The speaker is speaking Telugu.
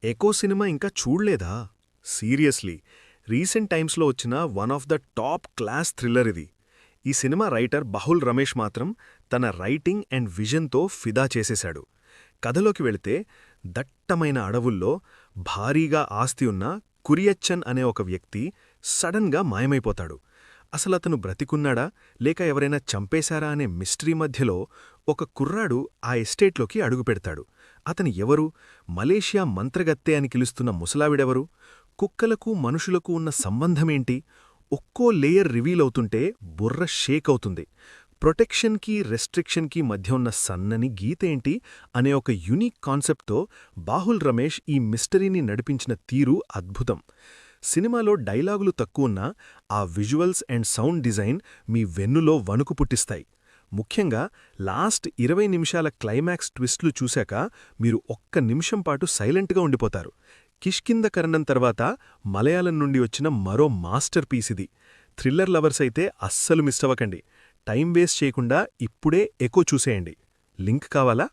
ఎకో సినిమా ఇంకా చూడ్లేదా? సీరియస్లీ, రీసెంట్ టైమ్స్లో వచ్చిన one of the top class thriller ఇది. ఈ సినిమా రైటర్ బహుల్ రమేష్ మాత్రం తన రైటింగ్ అండ్ విజన్తో ఫిదా చేసేశాడు. కథలోకి వెళితే, దట్టమైన అడవుల్లో భారీగా ఆస్తి ఉన్న కురియచ్చన్ అనే ఒక వ్యక్తి సడన్గా మాయమైపోతాడు. అసలతను బ్రతికున్నాడా లేక ఎవరైనా చంపేశారా అనే మిస్టరీ మధ్యలో ఒక కుర్రాడు ఆ ఎస్టేట్లోకి అడుగుపెడతాడు. అతని ఎవరు? మలేషియా మంత్రగత్తె అని పిలుస్తున్న ముసలావిడెవరు? కుక్కలకు మనుషులకు ఉన్న సంబంధమేంటి? ఒక్కో లేయర్ రివీలవుతుంటే బుర్ర షేక్ అవుతుంది. ప్రొటెక్షన్కి రెస్ట్రిక్షన్కి మధ్య ఉన్న సన్నని గీతేంటి అనే ఒక యునీక్ కాన్సెప్ట్తో బాహుల్ రమేష్ ఈ మిస్టరీని నడిపించిన తీరు అద్భుతం. సినిమాలో డైలాగులు తక్కువున్నా ఆ విజువల్స్ అండ్ సౌండ్ డిజైన్ మీ వెన్నులో వణుకు పుట్టిస్తాయి. ముఖ్యంగా లాస్ట్ 20 నిమిషాల క్లైమాక్స్ ట్విస్ట్లు చూశాక మీరు ఒక్క నిమిషం పాటు సైలెంట్గా ఉండిపోతారు. కిష్కింధకరణం తర్వాత మలయాళం నుండి వచ్చిన మరో మాస్టర్ పీస్ ఇది. థ్రిల్లర్ లవర్స్ అయితే అస్సలు మిస్ అవ్వకండి. టైం వేస్ట్ చేయకుండా ఇప్పుడే ఎకో చూసేయండి. లింక్ కావాలా?